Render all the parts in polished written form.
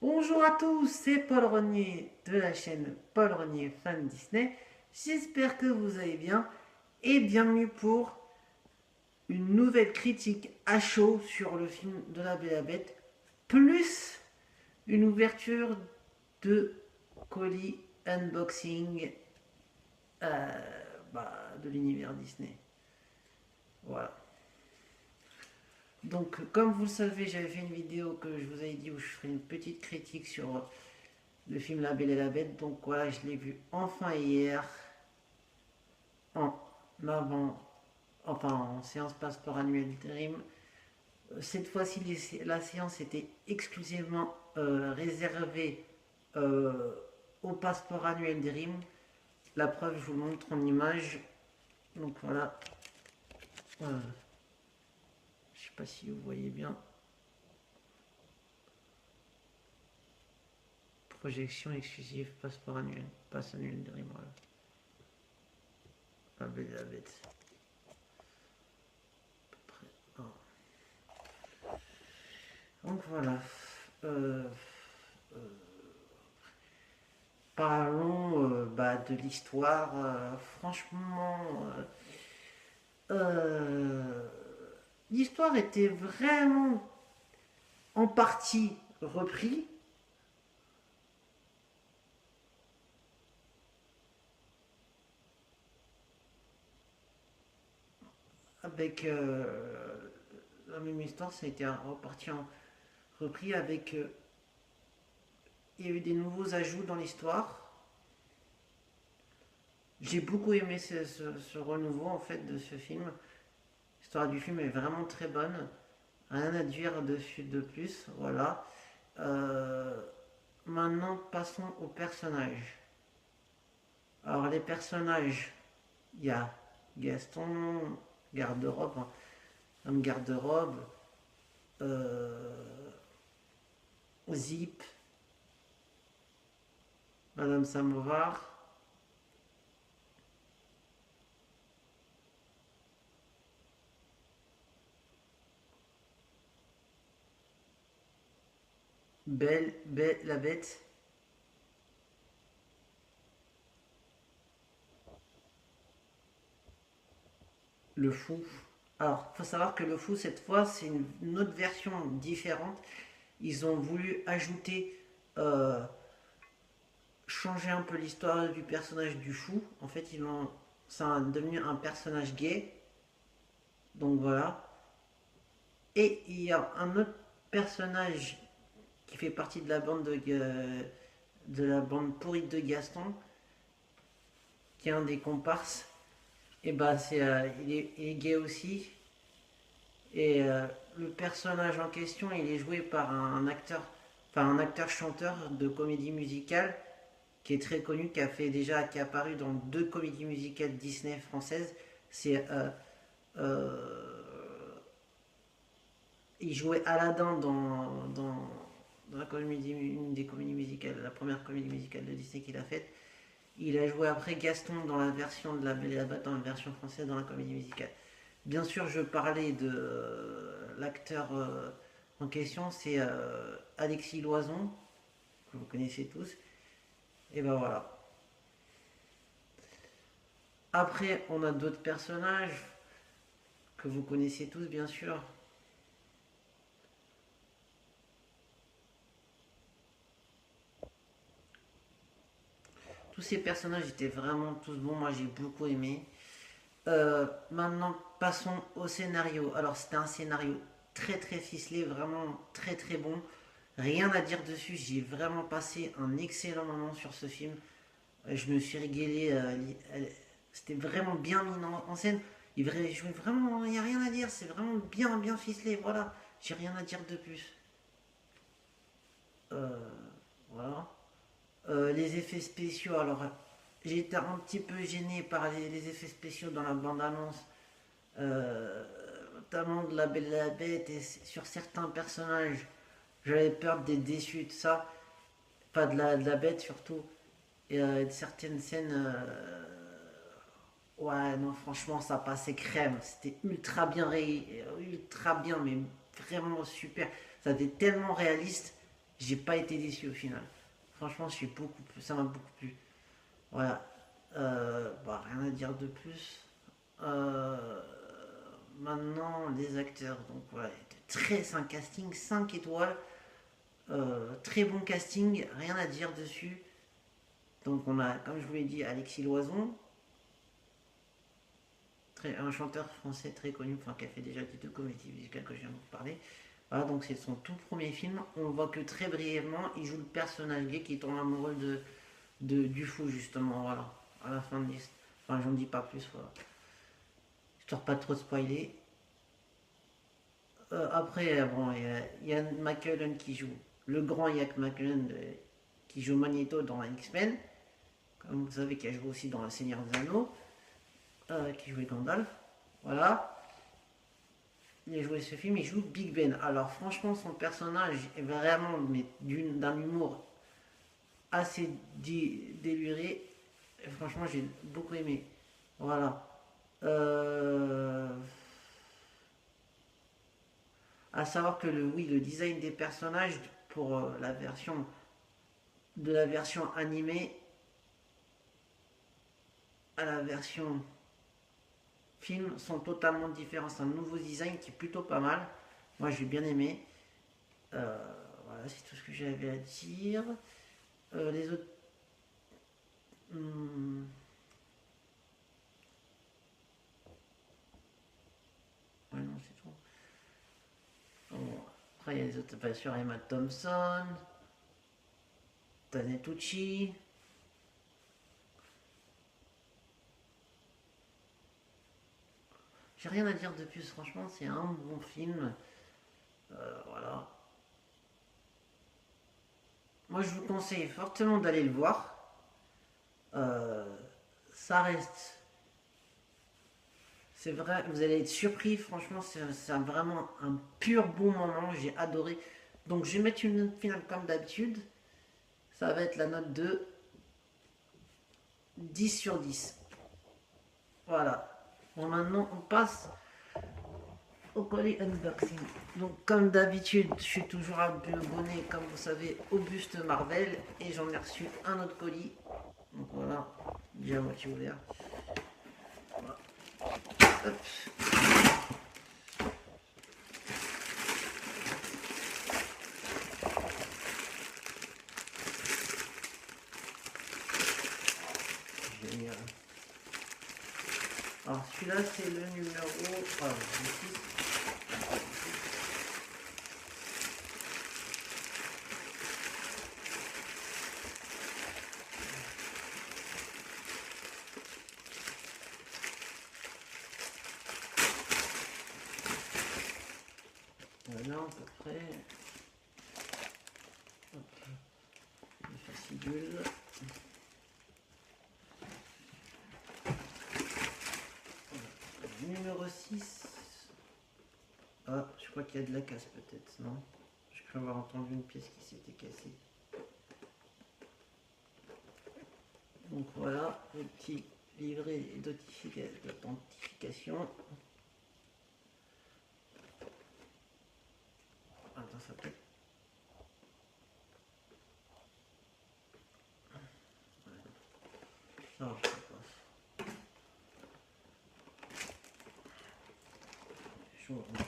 Bonjour à tous, c'est Paul Renier de la chaîne Paul Renier Fan Disney. J'espère que vous allez bien et bienvenue pour une nouvelle critique à chaud sur le film de la Belle et la Bête, plus une ouverture de colis unboxing de l'univers Disney. Voilà. Donc, comme vous le savez, j'avais fait une vidéo que je vous avais dit où je ferai une petite critique sur le film La Belle et la Bête. Donc voilà, je l'ai vu enfin hier en avant, enfin en séance passeport annuel Dream. Cette fois-ci, la séance était exclusivement réservée euh, au passeport annuel Dream. La preuve, je vous le montre en image. Donc voilà, je sais pas si vous voyez bien. Projection exclusive, passeport annuel, passe annuel Dream. Voilà. La Belle et la Bête. Ah. Donc voilà. Euh, euh, Parlons de l'histoire. Franchement, euh, l'histoire était vraiment en partie repris avec la même histoire. Ça a été reparti repris avec. Il y a eu des nouveaux ajouts dans l'histoire. J'ai beaucoup aimé ce renouveau en fait de ce film. L'histoire du film est vraiment très bonne. Rien à dire dessus de plus. Voilà. Euh, Maintenant, passons aux personnages. Alors, les personnages, il y a Gaston, garde-robe, hein, homme garde-robe, euh, Zip, Madame Samovar, Belle, la bête, le fou. Alors, il faut savoir que le fou, cette fois, c'est une autre version différente. Ils ont voulu ajouter, euh, changer un peu l'histoire du personnage du fou. En fait, c'est devenu un personnage gay. Donc voilà. Et il y a un autre personnage qui fait partie de la bande pourrie de Gaston, qui est un des comparses. Et il est gay aussi. Et le personnage en question, il est joué par un acteur chanteur de comédie musicale qui est très connu, qui a apparu dans deux comédies musicales Disney françaises. C'est Il jouait Aladdin dans une des comédies musicales, la première comédie musicale de Disney qu'il a faite. Il a joué après Gaston dans la version de La Belle et la Bête, dans la version française dans la comédie musicale. Bien sûr, je parlais de l'acteur en question, c'est Alexis Loison, que vous connaissez tous. Et ben voilà. Après, on a d'autres personnages que vous connaissez tous, bien sûr. Tous ces personnages étaient vraiment tous bons, moi j'ai beaucoup aimé. Maintenant, passons au scénario. Alors, c'était un scénario très très ficelé, vraiment très très bon. Rien à dire dessus, j'ai vraiment passé un excellent moment sur ce film. Je me suis régalé, c'était vraiment bien mis en scène. Il n'y a rien à dire, c'est vraiment bien bien ficelé, voilà. J'ai rien à dire de plus. Euh, voilà. Les effets spéciaux, alors j'ai été un petit peu gêné par les effets spéciaux dans la bande-annonce, notamment de la Belle et la Bête, et sur certains personnages, j'avais peur d'être déçu de ça, pas de la Bête surtout, et de certaines scènes, ouais, non, franchement, ça passait crème, c'était ultra bien, mais vraiment super, ça était tellement réaliste, j'ai pas été déçu au final. Franchement, je suis beaucoup plus, ça m'a beaucoup plu. Voilà. Bah, rien à dire de plus. Euh, Maintenant, les acteurs. Donc voilà, c'est un casting 5 étoiles. Très bon casting, rien à dire dessus. Donc on a, comme je vous l'ai dit, Alexis Loison, un chanteur français très connu, enfin qui a fait déjà des deux comédies musicales que je viens de vous parler. Voilà, donc c'est son tout premier film. On voit que très brièvement, il joue le personnage gay qui tombe amoureux du fou, justement, voilà, à la fin de l'histoire. Enfin, j'en dis pas plus, voilà. Histoire pas trop spoiler. Après, bon, il y a Ian McKellen qui joue, le grand Ian McKellen qui joue Magneto dans X-Men, comme vous savez, qui a joué aussi dans Le Seigneur des Anneaux, qui jouait Gandalf. Voilà. Il a joué ce film, il joue Big Ben. Alors franchement, son personnage est vraiment d'un humour assez déluré. Et franchement, j'ai beaucoup aimé. Voilà. Euh... À savoir que le design des personnages pour la version animée à la version film sont totalement différents. C'est un nouveau design qui est plutôt pas mal. Moi, j'ai bien aimé. Voilà, c'est tout ce que j'avais à dire. Les autres. Hmm, ouais, non, c'est tout. Bon, après, il y a les autres. Bien sûr, Emma Thompson, Tanetucci. J'ai rien à dire de plus, franchement, c'est un bon film. Voilà. Moi, je vous conseille fortement d'aller le voir. Euh, Ça reste. C'est vrai, vous allez être surpris, franchement, c'est vraiment un pur bon moment, j'ai adoré. Donc, je vais mettre une note finale comme d'habitude. Ça va être la note de 10/10. Voilà. Bon, maintenant, on passe au colis unboxing. Donc, comme d'habitude, je suis toujours abonné, comme vous savez, au buste Marvel. Et j'en ai reçu un autre colis. Donc voilà, déjà à moitié ouvert. Voilà. Hop. Génial. Alors celui-là c'est le numéro 6. Voilà à peu près. Les fascicules. Numéro 6. Ah, je crois qu'il y a de la casse peut-être, non? Je crois avoir entendu une pièce qui s'était cassée. Donc voilà, le petit livret d'authentification. Attends, ça peut. Non, je sais pas. Chaud, hein.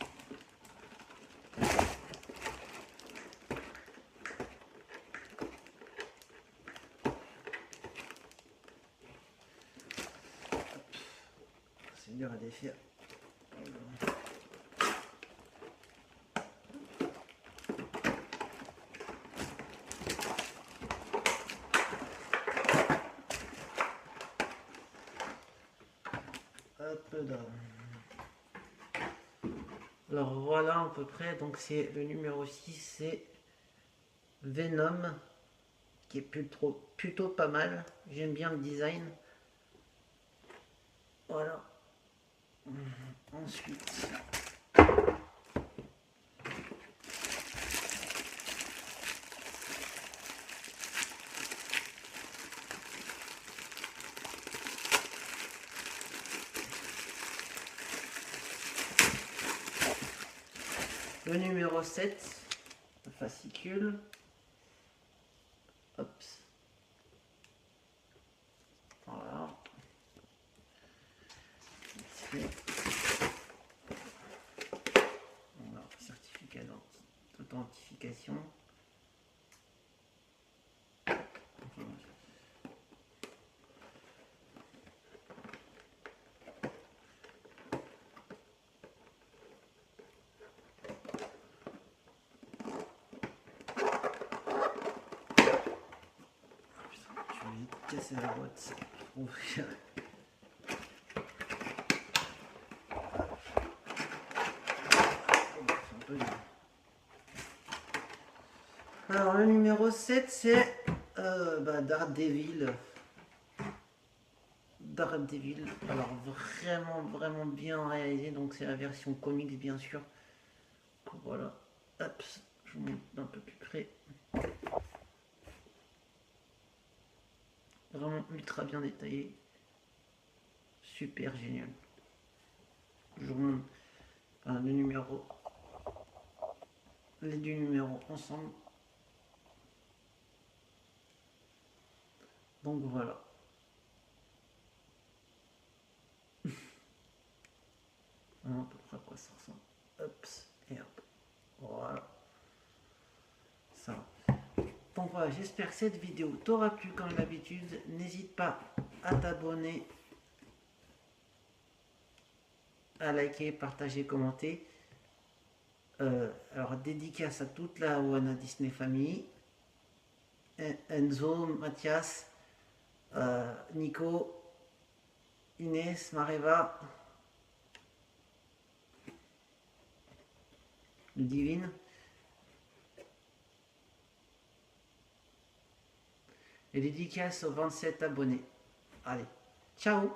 C'est dur à défaire. Hop là. Alors voilà à peu près, donc c'est le numéro 6, c'est Venom, qui est plutôt pas mal. J'aime bien le design. Voilà. Ensuite, le numéro 7, le fascicule. Hop. Voilà. Voilà, certificat d'authentification. Je vais vite casser la boîte. Alors le numéro 7 c'est Daredevil. Daredevil, alors vraiment bien réalisé, donc c'est la version comics bien sûr. Voilà, hop, je vous montre d'un peu plus près. Vraiment ultra bien détaillé, super génial. Je vous montre les deux numéros ensemble. Donc voilà. Voilà à peu près à quoi ça ressemble. Hop, et hop. Voilà. Ça. Donc voilà, j'espère que cette vidéo t'aura plu comme d'habitude. N'hésite pas à t'abonner, à liker, partager, commenter. Alors dédicace à toute la Wana Disney Family. Enzo, Mathias, Nico, Inès, Mareva, Divine. Et dédicace aux 27 abonnés. Allez, ciao!